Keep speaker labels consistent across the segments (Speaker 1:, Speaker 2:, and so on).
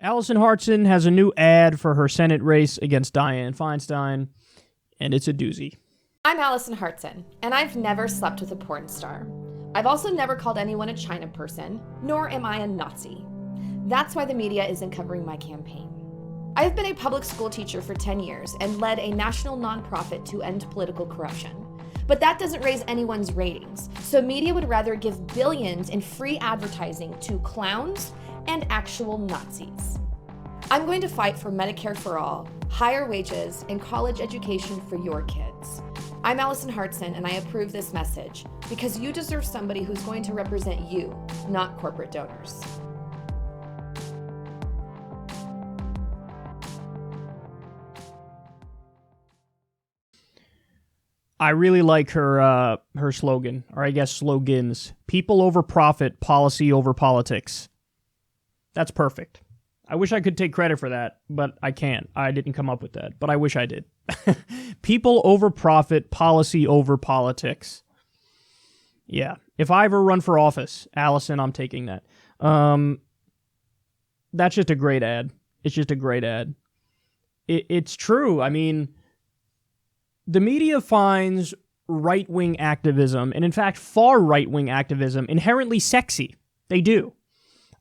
Speaker 1: Alison Hartson has a new ad for her Senate race against Dianne Feinstein, and it's a doozy.
Speaker 2: I'm Alison Hartson, and I've never slept with a porn star. I've also never called anyone a China person, nor am I a Nazi. That's why the media isn't covering my campaign. I've been a public school teacher for 10 years and led a national nonprofit to end political corruption. But that doesn't raise anyone's ratings, so media would rather give billions in free advertising to clowns and actual Nazis. I'm going to fight for Medicare for all, higher wages, and college education for your kids. I'm Alison Hartson, and I approve this message because you deserve somebody who's going to represent you, not corporate donors.
Speaker 1: I really like her slogan, or I guess slogans. People over profit, policy over politics. That's perfect. I wish I could take credit for that, but I can't. I didn't come up with that, but I wish I did. People over profit, policy over politics. Yeah. If I ever run for office, Allison, I'm taking that. That's just a great ad. It's just a great ad. It's true. I mean, the media finds right-wing activism, and in fact, far right-wing activism, inherently sexy. They do.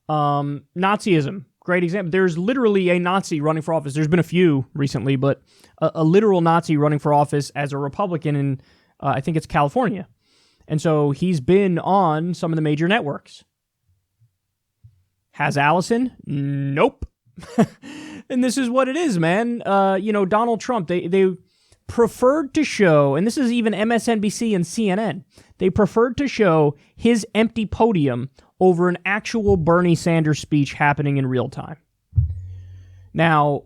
Speaker 1: Nazism, great example. There's literally a Nazi running for office. There's been a few recently, but a literal Nazi running for office as a Republican in, I think it's California. And so he's been on some of the major networks. Has Allison? Nope. And this is what it is, man. Donald Trump, they preferred to show, and this is even MSNBC and CNN, they preferred to show his empty podium over an actual Bernie Sanders speech happening in real time. Now,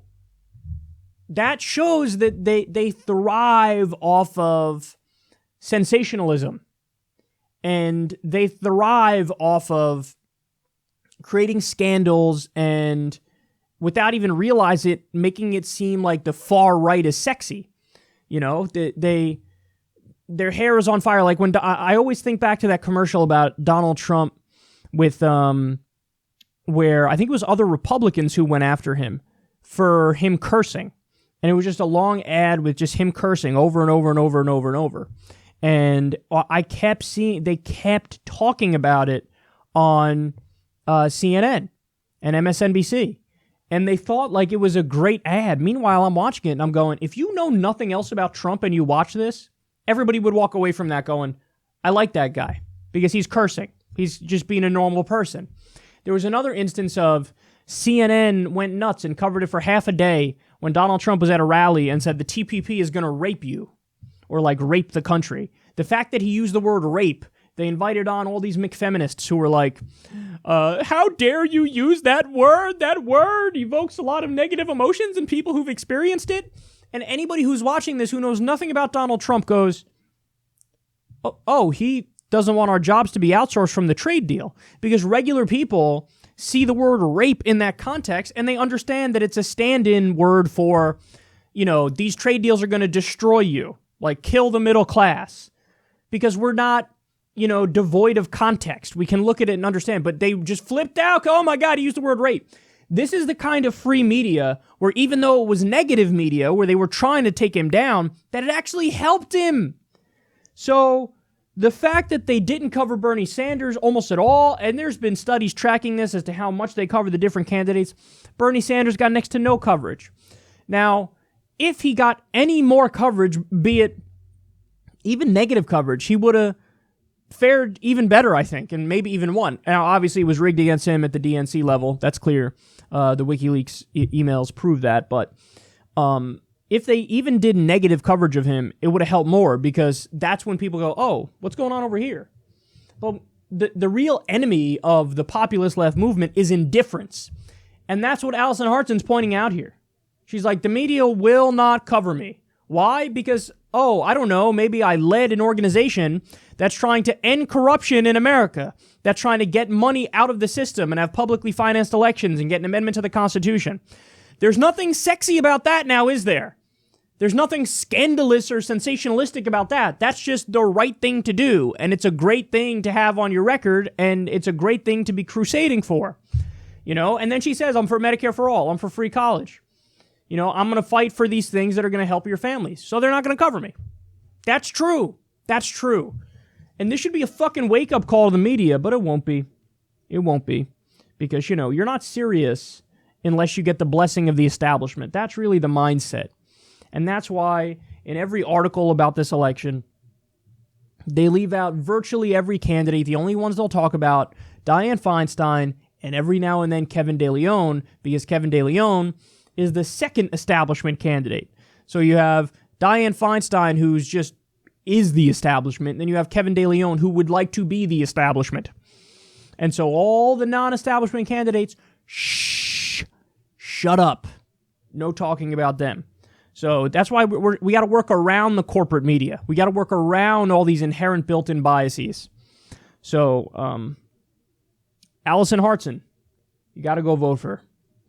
Speaker 1: that shows that they thrive off of sensationalism, and they thrive off of creating scandals and, without even realize it, making it seem like the far right is sexy. You know, their hair is on fire. Like when I always think back to that commercial about Donald Trump with where I think it was other Republicans who went after him for him cursing, and it was just a long ad with just him cursing over and over and over and over and over. And I kept seeing they kept talking about it on CNN and MSNBC. And they thought like it was a great ad. Meanwhile, I'm watching it and I'm going, if you know nothing else about Trump and you watch this, everybody would walk away from that going, I like that guy because he's cursing. He's just being a normal person. There was another instance of CNN went nuts and covered it for half a day when Donald Trump was at a rally and said the TPP is going to rape you or like rape the country. The fact that he used the word rape, they invited on all these McFeminists who were like, how dare you use that word? That word evokes a lot of negative emotions in people who've experienced it. And anybody who's watching this who knows nothing about Donald Trump goes, oh, he doesn't want our jobs to be outsourced from the trade deal. Because regular people see the word rape in that context and they understand that it's a stand-in word for, these trade deals are going to destroy you, like kill the middle class. Because we're not, devoid of context. We can look at it and understand, but they just flipped out. Oh my God, he used the word rape. This is the kind of free media where even though it was negative media, where they were trying to take him down, that it actually helped him. So the fact that they didn't cover Bernie Sanders almost at all, and there's been studies tracking this as to how much they cover the different candidates, Bernie Sanders got next to no coverage. Now, if he got any more coverage, be it even negative coverage, he would have fared even better, I think, and maybe even won. Now, obviously, it was rigged against him at the DNC level. That's clear. The WikiLeaks emails prove that. But if they even did negative coverage of him, it would have helped more because that's when people go, oh, what's going on over here? Well, the real enemy of the populist left movement is indifference. And that's what Alison Hartson's pointing out here. She's like, the media will not cover me. Why? Because, I don't know, maybe I led an organization that's trying to end corruption in America, that's trying to get money out of the system and have publicly financed elections and get an amendment to the Constitution. There's nothing sexy about that now, is there? There's nothing scandalous or sensationalistic about that. That's just the right thing to do, and it's a great thing to have on your record, and it's a great thing to be crusading for. And then she says, I'm for Medicare for all. I'm for free college. I'm going to fight for these things that are going to help your families. So they're not going to cover me. That's true. That's true. And this should be a fucking wake-up call to the media, but it won't be. It won't be. Because, you're not serious unless you get the blessing of the establishment. That's really the mindset. And that's why in every article about this election, they leave out virtually every candidate. The only ones they'll talk about, Dianne Feinstein, and every now and then Kevin De Leon, because Kevin De Leon is the second establishment candidate. So you have Dianne Feinstein, who's just is the establishment, and then you have Kevin De Leon, who would like to be the establishment. And so all the non-establishment candidates, shut up. No talking about them. So that's why we got to work around the corporate media. We got to work around all these inherent built-in biases. So, Alison Hartson, you got to go vote for her.